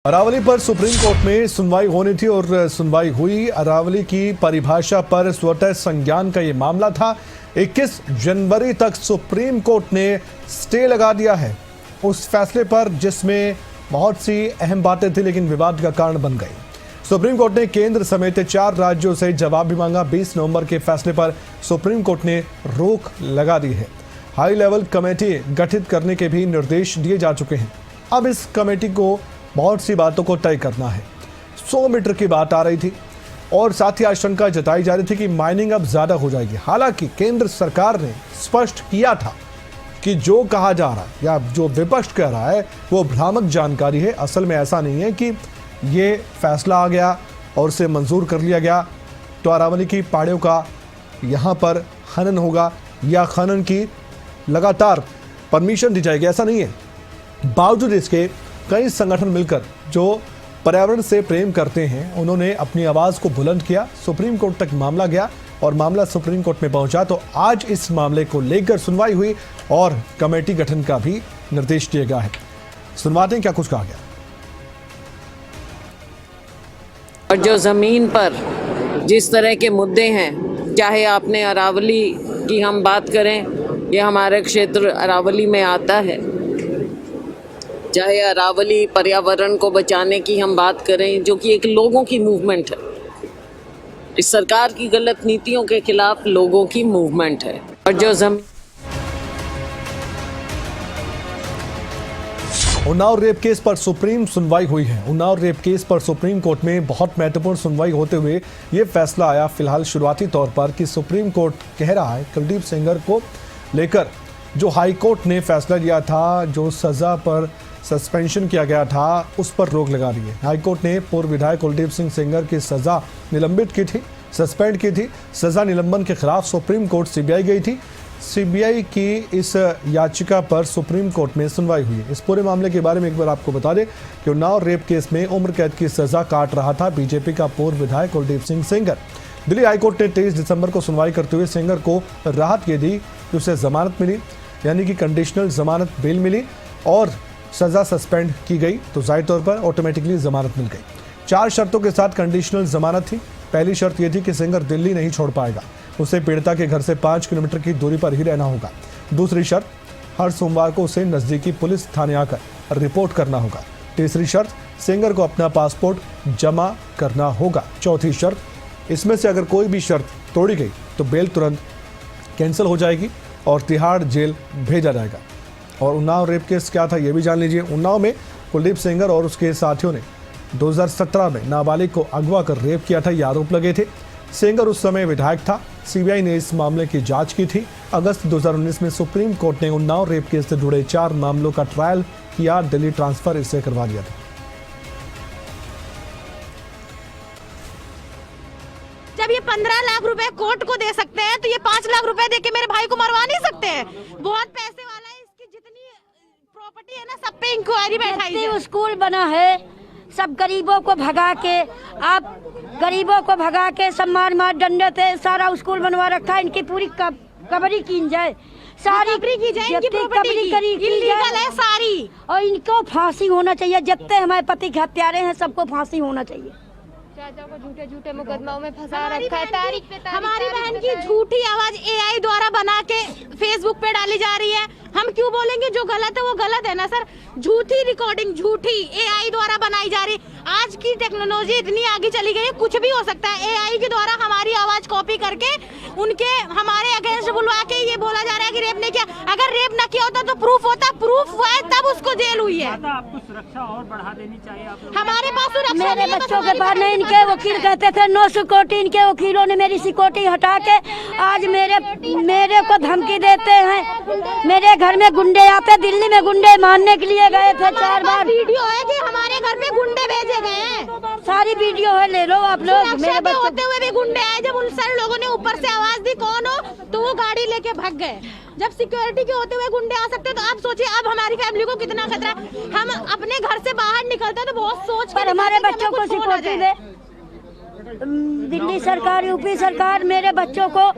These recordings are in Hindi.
अरावली पर सुप्रीम कोर्ट में सुनवाई होनी थी और सुनवाई हुई। अरावली की परिभाषा पर स्वतः संज्ञान का ये मामला था। 21 जनवरी तक सुप्रीम कोर्ट ने स्टे लगा दिया है उस फैसले पर, जिसमें बहुत सी अहम बातें थी लेकिन विवाद का कारण बन गई। सुप्रीम कोर्ट ने केंद्र समेत 4 राज्यों से जवाब भी मांगा। 20 नवंबर के फैसले पर सुप्रीम कोर्ट ने रोक लगा दी है। हाई लेवल कमेटी गठित करने के भी निर्देश दिए जा चुके हैं। अब इस कमेटी को बहुत सी बातों को तय करना है। 100 मीटर की बात आ रही थी और साथ ही आशंका जताई जा रही थी कि माइनिंग अब ज्यादा हो जाएगी। हालांकि केंद्र सरकार ने स्पष्ट किया था कि जो कहा जा रहा है या जो विपक्ष कह रहा है वो भ्रामक जानकारी है। असल में ऐसा नहीं है कि ये फैसला आ गया और उसे मंजूर कर लिया गया तो अरावली की पहाड़ियों का यहाँ पर खनन होगा या खनन की लगातार परमिशन दी जाएगी, ऐसा नहीं है। बावजूद इसके कई संगठन मिलकर जो पर्यावरण से प्रेम करते हैं उन्होंने अपनी आवाज़ को बुलंद किया। सुप्रीम कोर्ट तक मामला गया और मामला सुप्रीम कोर्ट में पहुंचा तो आज इस मामले को लेकर सुनवाई हुई और कमेटी गठन का भी निर्देश दिया गया है। सुनवाते हैं क्या कुछ कहा गया। और जो ज़मीन पर जिस तरह के मुद्दे हैं, चाहे आपने अरावली की हम बात करें, ये हमारे क्षेत्र अरावली में आता है, चाहे अरावली पर्यावरण को बचाने की हम बात करें, जो कि एक लोगों की मूवमेंट है। इस सरकार की गलत नीतियों के खिलाफ लोगों की मूवमेंट है। और जो उन्नाव रेप केस पर सुप्रीम सुनवाई हुई है। उन्नाव रेप केस पर सुप्रीम कोर्ट में बहुत महत्वपूर्ण सुनवाई होते हुए ये फैसला आया। फिलहाल शुरुआती तौर पर कि सुप्रीम कोर्ट कह रहा है कुलदीप सेंगर को लेकर जो हाई कोर्ट ने फैसला लिया था, जो सजा पर सस्पेंशन किया गया था, उस पर रोक लगा दी है। हाईकोर्ट ने पूर्व विधायक कुलदीप सिंह सेंगर की सजा निलंबित की थी, सस्पेंड की थी। सजा निलंबन के खिलाफ सुप्रीम कोर्ट सीबीआई गई थी। सीबीआई की इस याचिका पर सुप्रीम कोर्ट में सुनवाई हुई है। इस पूरे मामले के बारे में एक बार आपको बता दें कि उन्नाव रेप केस में उम्र कैद की सजा काट रहा था बीजेपी का पूर्व विधायक कुलदीप सिंह सेंगर। दिल्ली हाईकोर्ट ने 23 दिसंबर को सुनवाई करते हुए सेंगर को राहत ये दी कि उसे जमानत मिली, यानी कि कंडीशनल जमानत बेल मिली और सजा सस्पेंड की गई तो जाहिर तौर पर ऑटोमेटिकली जमानत मिल गई। 4 शर्तों के साथ कंडीशनल जमानत थी। पहली शर्त यह थी कि सेंगर दिल्ली नहीं छोड़ पाएगा, उसे पीड़िता के घर से 5 किलोमीटर की दूरी पर ही रहना होगा। दूसरी शर्त, हर सोमवार को उसे नजदीकी पुलिस थाने आकर रिपोर्ट करना होगा। तीसरी शर्त, सेंगर को अपना पासपोर्ट जमा करना होगा। चौथी शर्त, इसमें से अगर कोई भी शर्त तोड़ी गई तो बेल तुरंत कैंसिल हो जाएगी और तिहाड़ जेल भेजा जाएगा। और उन्नाव रेप केस क्या था ये भी जान लीजिए। उन्नाव में कुलदीप सेंगर और उसके साथियों ने 2017 में नाबालिग को अगवा कर रेप किया था, ये आरोप लगे थे। सेंगर उस समय विधायक था। सीबीआई ने इस मामले की जांच की थी। अगस्त 2019 में सुप्रीम कोर्ट ने उन्नाव रेप केस से जुड़े 4 मामलों का ट्रायल किया। दिल्ली ट्रांसफर इसे करवा दिया था। जब ये 15 लाख रुपए कोर्ट को दे सकते हैं तो ये 5 लाख रुपए देके मेरे भाई को मरवा नहीं सकते हैं। बहुत पैसे वाला है, इसकी जितनी प्रॉपर्टी है ना सब पे इंक्वायरी बैठाई है। स्कूल बना है, सब गरीबों को भगा के, आप गरीबों को भगा के सब मार डंडे से सारा स्कूल बनवा रखा है। इनकी पूरी कबरी की जाए, सारी की जाए, इनकी प्रॉपर्टी इल्लीगल है सारी। और इनको फांसी होना चाहिए। जितने हमारे पति के हत्यारे हैं सबको फांसी होना चाहिए। चाचा को झूठे झूठे मुकदमाओं में फंसा रखा है। तारीख पे हमारी बहन की झूठी आवाज एआई द्वारा बना के फेसबुक पे डाली जा रही है। हम क्यों बोलेंगे जो गलत है वो गलत है ना सर। झूठी रिकॉर्डिंग झूठी एआई द्वारा बनाई जा रही। आज की टेक्नोलॉजी इतनी आगे चली गई है, कुछ भी हो सकता है। एआई के द्वारा हमारी आवाज कॉपी करके उनके हमारे अगेंस्ट बुलवा के ये बोला जा रहा है कि रेप नहीं किया। अगर रेप न किया होता तो प्रूफ होता, प्रूफ हुआ है तब उसको जेल हुई है। आपको सुरक्षा और बढ़ा देनी चाहिए। हमारे पास सुरक्षा मेरे बच्चों के पास नहीं। इनके वकील कहते थे 9 सिक्योरिटी, इनके वकीलों ने मेरी सिक्योरिटी हटा के आज मेरे को धमकी देते हैं। मेरे घर में गुंडे आते, दिल्ली में गुंडे मारने के लिए गए थे 4 बार। वीडियो है कि हमारे घर पे गुंडे भेजे गए हैं, सारी वीडियो है, ले लो आप लोग। मेरे बच्चे होते हुए भी गुंडे आए। जब उन सारे लोगों ने ऊपर से आवाज दी कौन हो तो वो गाड़ी लेके भाग गए। जब सिक्योरिटी के होते हुए गुंडे आ सकते तो आप सोचिए अब हमारी फैमिली को कितना खतरा है। हम अपने घर से बाहर निकलते तो बहुत सोच पर हमारे बच्चों को सिक्योरिटी दे। दिल्ली सरकार, यूपी सरकार मेरे बच्चों को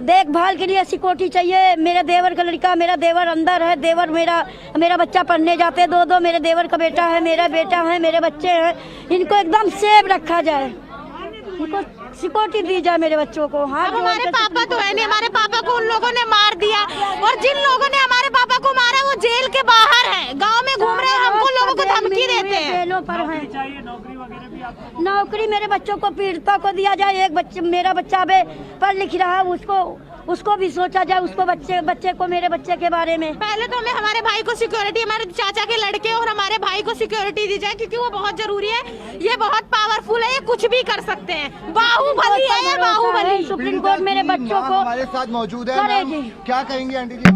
देखभाल के लिए सिक्योरिटी चाहिए। मेरे देवर का लड़का, मेरा देवर अंदर है, देवर मेरा बच्चा पढ़ने जाते, दो मेरे देवर का बेटा है, मेरा बेटा है, मेरे बच्चे हैं। इनको एकदम सेफ रखा जाए, इनको सिक्योरिटी दी जाए मेरे बच्चों को। हाँ, हमारे पापा तो है नहीं, हमारे पापा को उन लोगों ने मार दिया और जिन लोगों ने हमारे पापा को मारा वो जेल के बाहर है, गांव में घूम रहे हैं, हमको लोगों को धमकी देते हैं। जेलों पर हैं। चाहिए नौकरी वगैरह भी आपको? नौकरी मेरे बच्चों को, पीड़िता को दिया जाए। एक बच्चे, मेरा बच्चा अबे पढ़ लिख रहा है, उसको भी सोचा जाए, उसको बच्चे को, मेरे बच्चे के बारे में। पहले तो हमें हमारे भाई को सिक्योरिटी, हमारे चाचा के लड़के और हमारे भाई को सिक्योरिटी दी जाए, क्योंकि वो बहुत जरूरी है। ये बहुत पावरफुल है, ये कुछ भी कर सकते हैं। बाहुबली है ये, बाहुबली। सुप्रीम कोर्ट मेरे बच्चों को हमारे साथ मौजूद है। करेगी। क्या कहेंगे आंटी जी?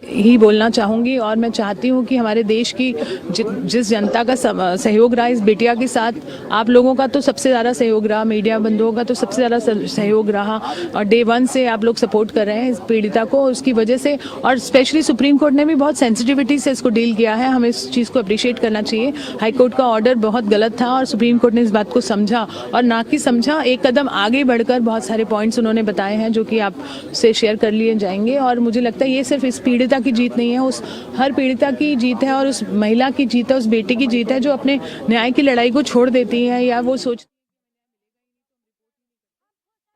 ही बोलना चाहूँगी और मैं चाहती हूँ कि हमारे देश की जिस जनता का सहयोग रहा इस बिटिया के साथ, आप लोगों का तो सबसे ज़्यादा सहयोग रहा, मीडिया बंधुओं का तो सबसे ज़्यादा सहयोग रहा और डे वन से आप लोग सपोर्ट कर रहे हैं इस पीड़िता को, उसकी वजह से। और स्पेशली सुप्रीम कोर्ट ने भी बहुत सेंसिटिविटी से इसको डील किया है, हमें इस चीज़ को अप्रिशिएट करना चाहिए। हाई कोर्ट का ऑर्डर बहुत गलत था और सुप्रीम कोर्ट ने इस बात को समझा, और ना कि समझा, एक कदम आगे बढ़कर बहुत सारे पॉइंट्स उन्होंने बताए हैं जो कि आपसे शेयर कर लिए जाएंगे। और मुझे लगता है ये सिर्फ इस पीड़िता की जीत नहीं है, उस हर पीड़िता की जीत है और उस महिला की जीत है, उस बेटी की जीत है जो अपने न्याय की लड़ाई को छोड़ देती है या वो सोच।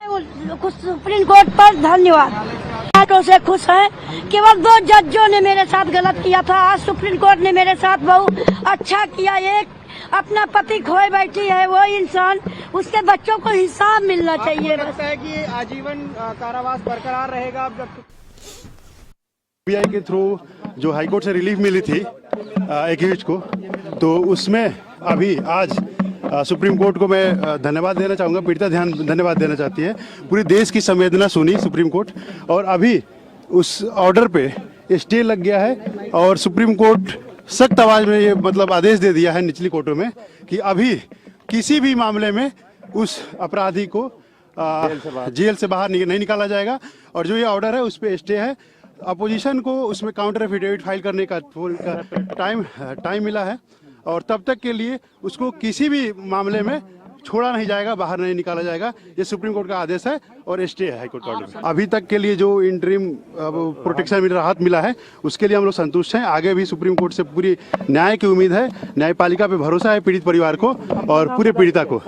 सुप्रीम कोर्ट पर धन्यवाद से खुश है। केवल 2 जजों ने मेरे साथ गलत किया था, आज सुप्रीम कोर्ट ने मेरे साथ बहुत अच्छा किया। एक अपना पति खोए बैठी है वो इंसान, उसके बच्चों को हिसाब मिलना चाहिए। लगता है कि आजीवन कारावास बरकरार रहेगा अब जब सीबीआई के थ्रू जो हाईकोर्ट से रिलीफ मिली थी एक्यूज्ड को, तो उसमें अभी आज सुप्रीम कोर्ट को मैं धन्यवाद देना चाहूँगा, पीड़िता धन्यवाद देना चाहती है। पूरे देश की संवेदना सुनी सुप्रीम कोर्ट और अभी उस ऑर्डर पे स्टे लग गया है और सुप्रीम कोर्ट सख्त आवाज में ये मतलब आदेश दे दिया है निचली कोर्टों में कि अभी किसी भी मामले में उस अपराधी को जेल से बाहर नहीं निकाला जाएगा। और जो ये ऑर्डर है उस पर स्टे है। अपोजिशन को उसमें काउंटर एफिडेविट फाइल करने का टाइम मिला है और तब तक के लिए उसको किसी भी मामले में छोड़ा नहीं जाएगा, बाहर नहीं निकाला जाएगा। ये सुप्रीम कोर्ट का आदेश है और स्टे है हाईकोर्ट का ऑर्डर। अभी तक के लिए जो इंटरिम प्रोटेक्शन में राहत मिला है उसके लिए हम लोग संतुष्ट हैं। आगे भी सुप्रीम कोर्ट से पूरी न्याय की उम्मीद है, न्यायपालिका पे भरोसा है पीड़ित परिवार को और पूरे पीड़िता को।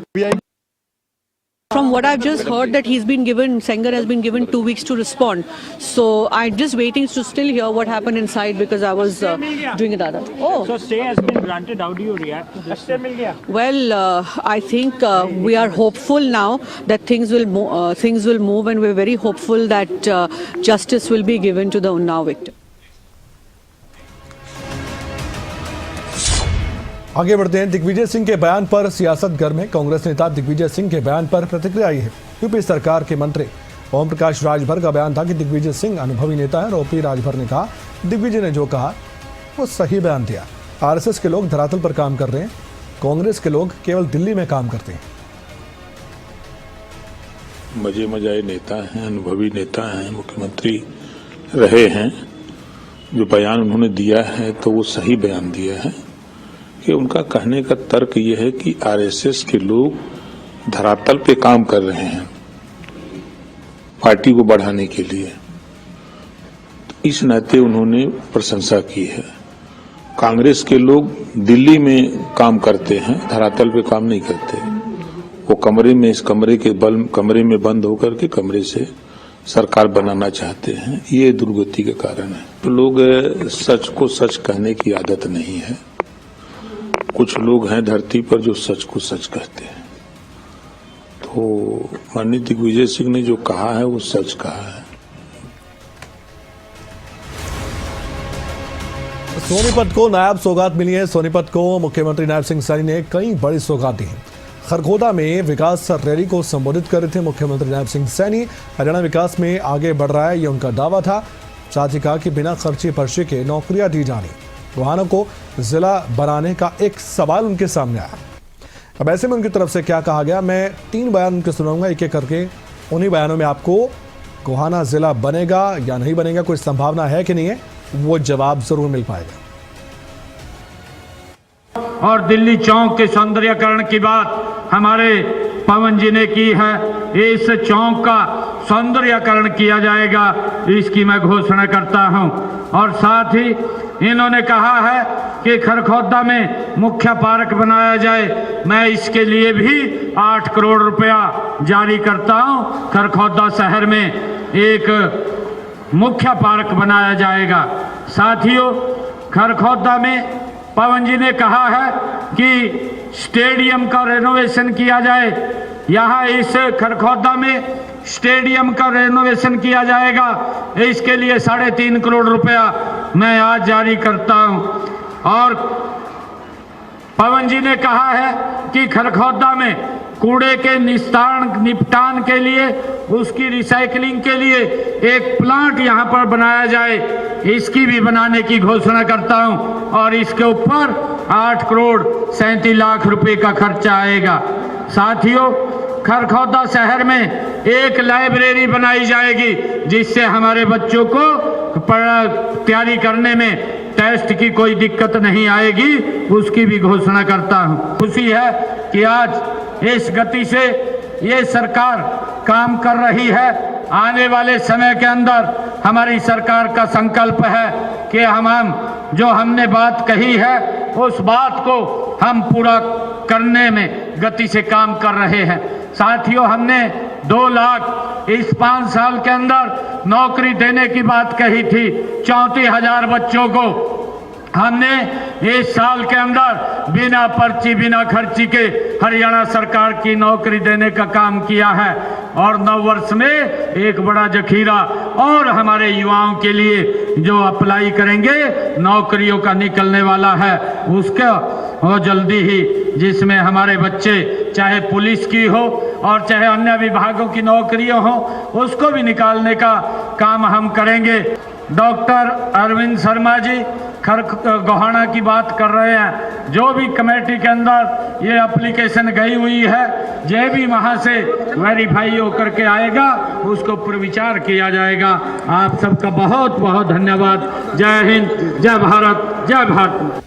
From what I've just heard that Sengar has been given 2 weeks to respond. So I'm just waiting to still hear what happened inside because I was doing it other. Oh. So stay has been granted. How do you react to this? Well, I think we are hopeful now that things will move and we're very hopeful that justice will be given to the Unnao victim. आगे बढ़ते हैं। दिग्विजय सिंह के बयान पर सियासत गर्म है। कांग्रेस नेता दिग्विजय सिंह के बयान पर प्रतिक्रिया आई है। यूपी सरकार के मंत्री ओम प्रकाश राजभर का बयान था कि दिग्विजय सिंह अनुभवी नेता है और ओपी राजभर ने कहा दिग्विजय ने जो कहा वो सही बयान दिया। आरएसएस के लोग धरातल पर काम कर रहे हैं, कांग्रेस के लोग केवल दिल्ली में काम करते हैं। मजे मजाए नेता हैं, अनुभवी नेता हैं, मुख्यमंत्री रहे हैं। जो बयान उन्होंने दिया है तो वो सही बयान दिया है कि उनका कहने का तर्क ये है कि आरएसएस के लोग धरातल पे काम कर रहे हैं पार्टी को बढ़ाने के लिए। इस नाते उन्होंने प्रशंसा की है। कांग्रेस के लोग दिल्ली में काम करते हैं, धरातल पे काम नहीं करते। वो कमरे में बंद होकर के कमरे से सरकार बनाना चाहते हैं। ये दुर्गति के कारण है। तो लोग सच को सच कहने की आदत नहीं है। कुछ लोग हैं धरती पर जो सच को सच कहते हैं। तो माननीय दिग्विजय सिंह ने जो कहा है वो सच कहा है। सोनीपत को नायब सौगात मिली है। सोनीपत को मुख्यमंत्री नायब सिंह सैनी ने कई बड़ी सौगात दी है। खरगोदा में विकास रैली को संबोधित कर रहे थे मुख्यमंत्री नायब सिंह सैनी। हरियाणा विकास में आगे बढ़ रहा है, ये उनका दावा था। साथ ही कहा कि बिना खर्ची पर्ची के नौकरियां दी जानी। गोहाना को जिला बनाने का एक सवाल उनके सामने आया। अब ऐसे में उनकी तरफ से क्या कहा गया, मैं 3 बयान उनके सुनाऊंगा एक एक करके। उन्हीं बयानों में आपको गोहाना जिला बनेगा या नहीं बनेगा, कोई संभावना है कि नहीं है, वो जवाब जरूर मिल पाएगा। और दिल्ली चौक के सौंदर्यकरण की बात हमारे पवन जी ने की है, इस चौक का सौंदर्यकरण किया जाएगा, इसकी मैं घोषणा करता हूं। और साथ ही इन्होंने कहा है कि खरखौदा में मुख्य पार्क बनाया जाए, मैं इसके लिए भी 8 करोड़ रुपया जारी करता हूं। खरखौदा शहर में एक मुख्य पार्क बनाया जाएगा। साथियों, खरखौदा में पवन जी ने कहा है कि स्टेडियम का रेनोवेशन किया जाए, यहाँ इस खरखौदा में स्टेडियम का रेनोवेशन किया जाएगा, इसके लिए 3.5 करोड़ रुपया मैं आज जारी करता हूं। और पवन जी ने कहा है कि खरखौदा में कूड़े के निपटान के लिए, उसकी रिसाइकलिंग के लिए एक प्लांट यहां पर बनाया जाए, इसकी भी बनाने की घोषणा करता हूं। और इसके ऊपर 8 करोड़ 37 लाख रुपए का खर्चा आएगा। साथियों, खरखौदा शहर में एक लाइब्रेरी बनाई जाएगी, जिससे हमारे बच्चों को तैयारी करने में टेस्ट की कोई दिक्कत नहीं आएगी, उसकी भी घोषणा करता हूं। खुशी है कि आज इस गति से ये सरकार काम कर रही है। आने वाले समय के अंदर हमारी सरकार का संकल्प है कि हम जो हमने बात कही है, उस बात को हम पूरा करने में गति से काम कर रहे हैं। साथियों, हमने 2 लाख इस 5 साल के अंदर नौकरी देने की बात कही थी। 34,000 बच्चों को हमने इस साल के अंदर बिना पर्ची बिना खर्ची के हरियाणा सरकार की नौकरी देने का काम किया है। और नववर्ष में एक बड़ा जखीरा और हमारे युवाओं के लिए जो अप्लाई करेंगे नौकरियों का निकलने वाला है, उसका वो जल्दी ही, जिसमें हमारे बच्चे चाहे पुलिस की हो और चाहे अन्य विभागों की नौकरियां हो, उसको भी निकालने का काम हम करेंगे। डॉक्टर अरविंद शर्मा जी गोहाना की बात कर रहे हैं। जो भी कमेटी के अंदर ये एप्लीकेशन गई हुई है, जो भी वहाँ से वेरीफाई होकर के आएगा, उसको ऊपर विचार किया जाएगा। आप सबका बहुत बहुत धन्यवाद। जय हिंद, जय भारत, जय भारत।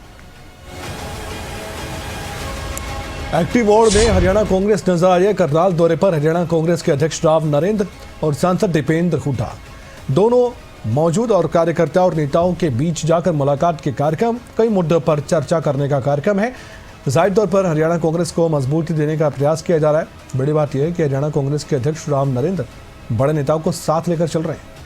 एक्टिव वार्ड में हरियाणा कांग्रेस नजर आई है। करनाल दौरे पर हरियाणा कांग्रेस के अध्यक्ष राव नरेंद्र और सांसद दीपेंद्र हुड्डा दोनों मौजूद और कार्यकर्ताओं और नेताओं के बीच जाकर मुलाकात के कार्यक्रम, कई मुद्दों पर चर्चा करने का कार्यक्रम है। जाहिर तौर पर हरियाणा कांग्रेस को मजबूती देने का प्रयास किया जा रहा है। बड़ी बात यह है कि हरियाणा कांग्रेस के अध्यक्ष राव नरेंद्र बड़े नेताओं को साथ लेकर चल रहे हैं।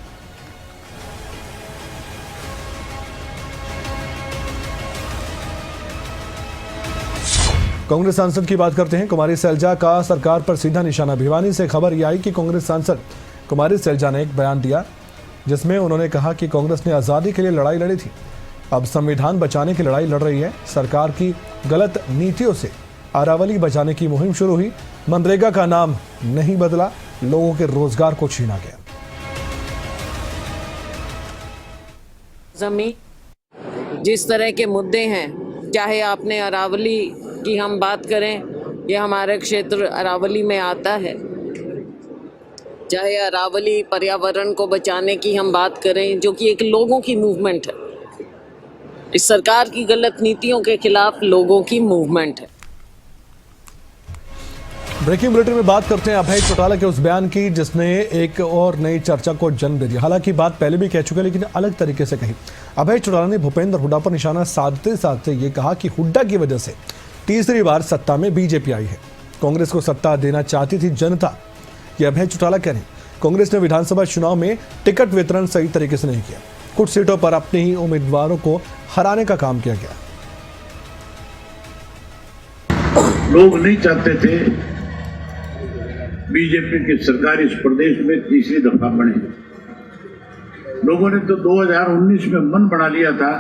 कांग्रेस सांसद की बात करते हैं। कुमारी सैलजा का सरकार पर सीधा निशाना। भिवानी से खबर यह आई कि कांग्रेस सांसद कुमारी सैलजा ने एक बयान दिया, जिसमें उन्होंने कहा कि कांग्रेस ने आज़ादी के लिए लड़ाई लड़ी थी, अब संविधान बचाने की लड़ाई लड़ रही है। सरकार की गलत नीतियों से अरावली बचाने की मुहिम शुरू हुई। मनरेगा का नाम नहीं बदला, लोगों के रोजगार को छीना गया। जमीन, जिस तरह के मुद्दे हैं, चाहे आपने अरावली की हम बात करें, ये हमारे क्षेत्र अरावली में आता है, चाहे अरावली पर्यावरण को बचाने की हम बात करें, जो कि एक लोगों की मूवमेंट है। इस सरकार की गलत नीतियों के खिलाफ लोगों की मूवमेंट है। ब्रेकिंग बुलेटिन में बात करते हैं अभय चौटाला के उस बयान की, जिसने एक और नई चर्चा को जन्म दे दिया। हालांकि बात पहले भी कह चुके, लेकिन अलग तरीके से कही। अभय चौटाला ने भूपेंद्र हुड्डा पर निशाना साधते साधते ये कहा कि हुड्डा की वजह से तीसरी बार सत्ता में बीजेपी आई है। कांग्रेस को सत्ता देना चाहती थी जनता, ये अभय चौटाला कह रहे। कांग्रेस ने विधानसभा चुनाव में टिकट वितरण सही तरीके से नहीं किया। कुछ सीटों पर अपने ही उम्मीदवारों को हराने का काम किया गया। लोग नहीं चाहते थे बीजेपी की सरकार इस प्रदेश में तीसरी दफा बने। लोगों ने तो 2019 में मन बना लिया था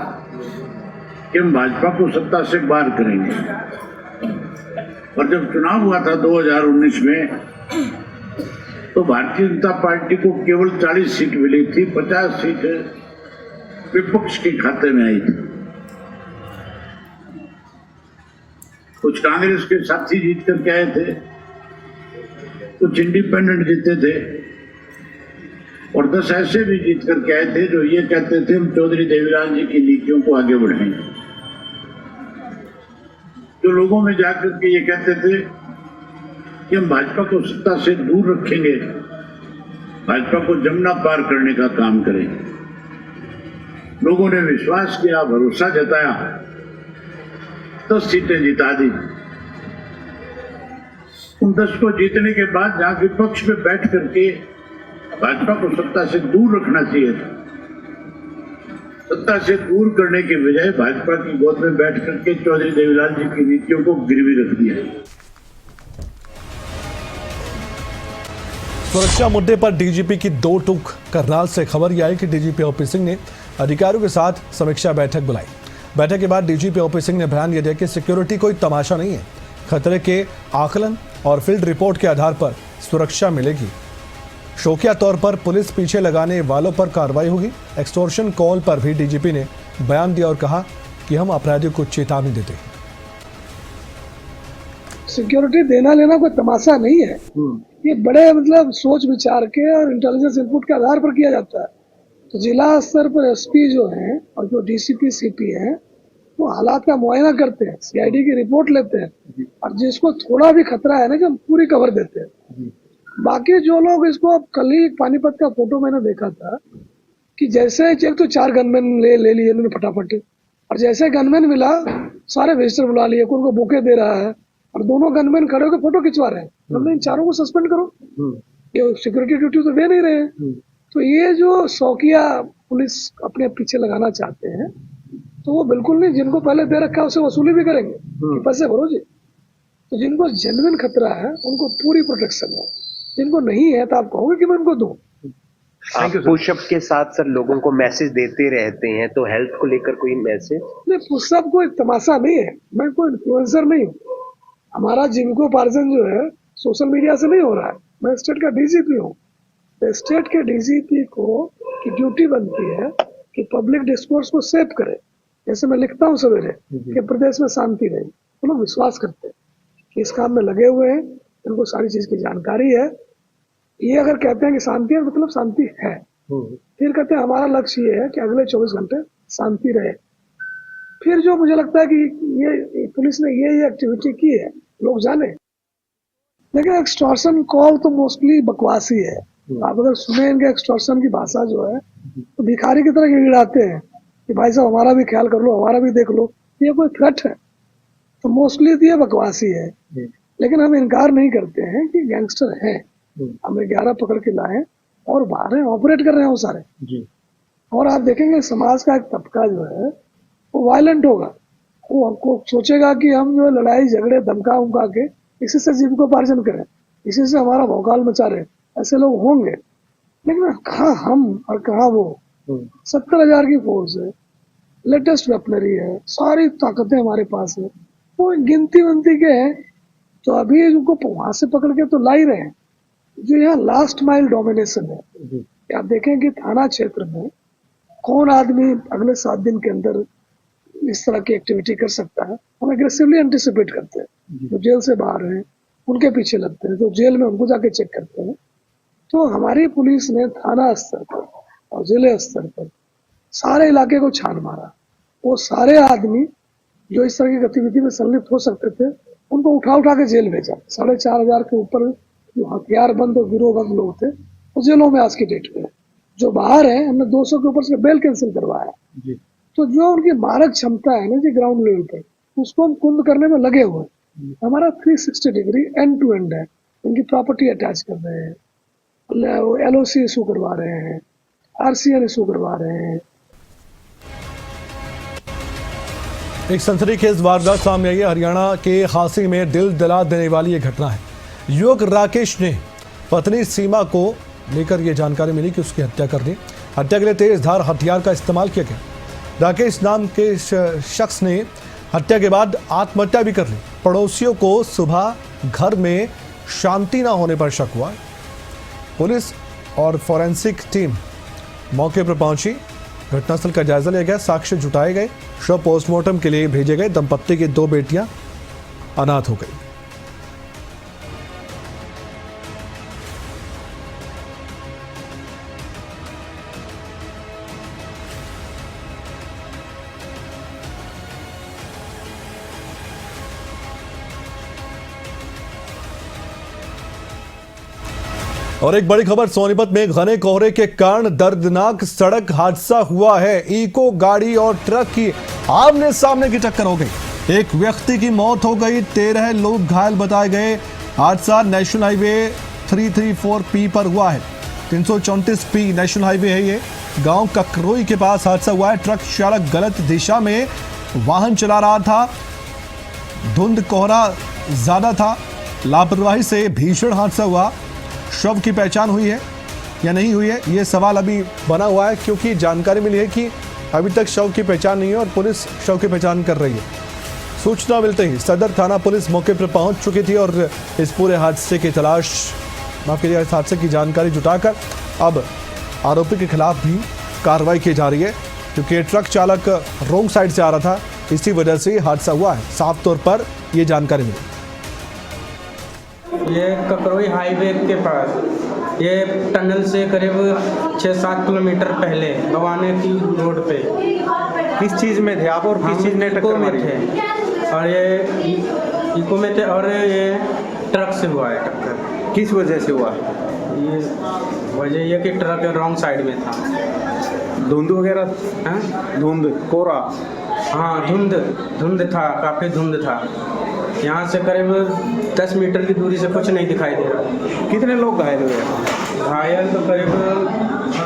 कि हम भाजपा को सत्ता से बाहर करेंगे, और जब चुनाव हुआ था 2019 में, तो भारतीय जनता पार्टी को केवल 40 सीट मिली थी, 50 सीट विपक्ष के खाते में आई थी। कुछ कांग्रेस के साथी जीत करके आए थे, कुछ इंडिपेंडेंट जीते थे, और 10 ऐसे भी जीत करके आए थे जो ये कहते थे हम चौधरी देवीलाल जी की नीतियों को आगे बढ़ाएंगे। जो लोगों में जाकर के ये कहते थे कि हम भाजपा को सत्ता से दूर रखेंगे, भाजपा को जमुना पार करने का काम करें। लोगों ने विश्वास किया, भरोसा जताया, 10 सीटें जिता दी। उन 10 को जीतने के बाद जहां विपक्ष में बैठ करके भाजपा को सत्ता से दूर रखना चाहिए था, सत्ता से दूर करने के बजाय भाजपा की गोद में बैठ करके चौधरी देवीलाल जी की नीतियों को गिरवी रख दिया। सुरक्षा मुद्दे पर डीजीपी की दो टूक। करनाल से खबर यह आई कि डीजीपी ओपी सिंह ने अधिकारियों के साथ समीक्षा बैठक बुलाई। बैठक के बाद डीजीपी ओपी सिंह ने बयान दिया कि सिक्योरिटी कोई तमाशा नहीं है, खतरे के आकलन और फील्ड रिपोर्ट के आधार पर सुरक्षा मिलेगी। शौकिया तौर पर पुलिस पीछे लगाने वालों पर कार्रवाई होगी। एक्सटॉर्शन कॉल पर भी डीजीपी ने बयान दिया और कहा कि हम अपराधियों को चेतावनी देते हैं। सिक्योरिटी देना लेना कोई तमाशा नहीं है, ये बड़े मतलब सोच विचार के और इंटेलिजेंस इनपुट के आधार पर किया जाता है। तो जिला स्तर पर एसपी जो हैं और जो डीसीपी सीपी हैं वो हालात का मुआयना करते हैं, सीआईडी की रिपोर्ट लेते हैं और जिसको थोड़ा भी खतरा है ना कि हम पूरी कवर देते हैं। बाकी जो लोग इसको, अब कल ही पानीपत का फोटो मैंने देखा था कि जैसे एक तो 4 गनमैन ले लिए इन्होंने फटाफट, और जैसे गनमैन मिला सारे विजिटर बुला लिए, उनको बुके दे रहा है और दोनों गनमैन खड़े होकर फोटो खिंचवा रहे हैं। हमने इन चारों को सस्पेंड करो, ये सिक्योरिटी ड्यूटी तो दे नहीं रहे हैं। तो ये जो शौकिया पुलिस अपने पीछे लगाना चाहते हैं तो वो बिल्कुल नहीं, जिनको पहले दे रखा है उसे वसूली भी करेंगे कि पैसे भरो जी। तो जिनको जेन्युइन खतरा है उनको पूरी प्रोटेक्शन है, जिनको नहीं है तो आप कहोगे कि मैं उनको दूं। आप पुशअप के साथ सर लोगों को मैसेज देते रहते हैं, तो हेल्थ को लेकर कोई मैसेज? नहीं, पुशअप कोई तमाशा नहीं है, मैं कोई इन्फ्लुएंसर नहीं हूँ। हमारा जीविकोपार्जन जो है सोशल मीडिया से नहीं हो रहा है। मैं स्टेट का डीजीपी हूँ। तो स्टेट के डीजीपी को की ड्यूटी बनती है कि पब्लिक डिस्कोर्स को सेव करे। जैसे मैं लिखता हूँ सवेरे कि प्रदेश में शांति रहे, तो लोग विश्वास करते हैं कि इस काम में लगे हुए हैं, इनको सारी चीज की जानकारी है। ये अगर कहते हैं कि शांति है मतलब शांति है, फिर कहते हैं हमारा लक्ष्य ये है कि अगले 24 घंटे शांति रहे। फिर जो मुझे लगता है कि ये पुलिस ने ये एक्टिविटी की है लोग जाने, लेकिन एक्सटॉर्शन कॉल तो मोस्टली बकवासी है। आप अगर सुने इनके एक्सटॉर्शन की भाषा जो है तो भिखारी की तरह गिड़गिड़ाते हैं कि भाई साहब हमारा भी ख्याल कर लो, हमारा भी देख लो। ये कोई थ्रेट है? तो मोस्टली तो ये बकवासी है। लेकिन हम इनकार नहीं करते हैं कि गैंगस्टर हैं, हमें 11 पकड़ के लाए और बाहर हैं, ऑपरेट कर रहे हैं वो सारे जी। और आप देखेंगे समाज का एक तबका जो है वो वायलेंट होगा, वो हमको सोचेगा कि हम जो लड़ाई झगड़े धमका उमका के इसी से जीविकोपार्जन करें, इसी से हमारा भौकाल मचा रहे, ऐसे लोग होंगे। लेकिन कहाँ हम और कहाँ वो। 70,000 की फोर्स है, लेटेस्ट वेपनरी है, सारी ताकतें हमारे पास है, वो गिनती विनती के हैं। तो अभी उनको वहां से पकड़ के तो ला ही रहे हैं। जो यहाँ लास्ट माइल डोमिनेशन है, आप देखें कि थाना क्षेत्र में कौन आदमी अगले 7 दिन के अंदर इस तरह की एक्टिविटी कर सकता है, हम एग्रेसिवली एंटिसिपेट करते हैं। जो जेल से बाहर हैं उनके पीछे लगते हैं, तो जेल में उनको जाके चेक करते हैं। तो हमारी पुलिस ने थाना स्तर पर और जिले स्तर पर सारे इलाके को छान मारा। वो सारे आदमी जो इस तरह की गतिविधि में संलिप्त हो सकते थे उनको उठा उठा के जेल भेजा। 4,500 के ऊपर जो हथियारबंद और गिरोहबंद लोग थे वो जेलों में आज की डेट में। जो बाहर है हमने 200 के ऊपर से बेल कैंसिल करवाया। तो जो उनकी मारक क्षमता है ना जी ग्राउंड लेवल पर, उसको हम कुंद करने में लगे हुए। हमारा 360 डिग्री एंड टू एंड है। उनकी प्रॉपर्टी अटैच कर रहे हैं, LOC इशू करवा रहे हैं, RCN इशू करवा रहे हैं। एक सनसनीखेज वारदात सामने आई है। हरियाणा के हांसी में दिल दिला देने वाली ये घटना है। युवक राकेश ने पत्नी सीमा को लेकर ये जानकारी मिली कि उसकी हत्या कर दी। हत्या के लिए तेज धार हथियार का इस्तेमाल किया गया। राकेश नाम के शख्स ने हत्या के बाद आत्महत्या भी कर ली। पड़ोसियों को सुबह घर में शांति न होने पर शक हुआ। पुलिस और फॉरेंसिक टीम मौके पर पहुंची। घटनास्थल का जायजा लिया गया, साक्ष्य जुटाए गए, शव पोस्टमार्टम के लिए भेजे गए। दंपत्ति की 2 बेटियां अनाथ हो गई। और एक बड़ी खबर, सोनीपत में घने कोहरे के कारण दर्दनाक सड़क हादसा हुआ है। इको गाड़ी और ट्रक की आमने सामने की टक्कर हो गई। एक व्यक्ति की मौत हो गई, 13 लोग घायल बताए गए। हादसा नेशनल हाईवे 334P पर हुआ है। 334P नेशनल हाईवे है ये। गांव ककरोई के पास हादसा हुआ है। ट्रक चालक गलत दिशा में वाहन चला रहा था। धुंध कोहरा ज्यादा था। लापरवाही से भीषण हादसा हुआ। शव की पहचान हुई है या नहीं हुई है, ये सवाल अभी बना हुआ है, क्योंकि जानकारी मिली है कि अभी तक शव की पहचान नहीं है और पुलिस शव की पहचान कर रही है। सूचना मिलते ही सदर थाना पुलिस मौके पर पहुंच चुकी थी और इस पूरे हादसे की इस हादसे की जानकारी जुटाकर अब आरोपी के खिलाफ भी कार्रवाई की जा रही है, क्योंकि ट्रक चालक रोंग साइड से आ रहा था। इसी वजह से हादसा हुआ है। साफ तौर पर ये जानकारी मिली। ये ककरोई हाईवे के पास, ये टनल से करीब 6-7 किलोमीटर पहले भवानी की रोड पे। किस चीज़ में थे आप और किस चीज़ ने टक्कर मारी? थे और ये इको में थे और ये ट्रक से हुआ है टक्कर। किस वजह से हुआ? ये वजह ये कि ट्रक रॉन्ग साइड में था। धुंध वगैरह? हैं? धुंध कोहरा? हाँ, धुंध था, काफ़ी धुंध था। यहाँ से करीब 10 मीटर की दूरी से कुछ नहीं दिखाई दे रहा। कितने लोग घायल हुए? घायल तो करीब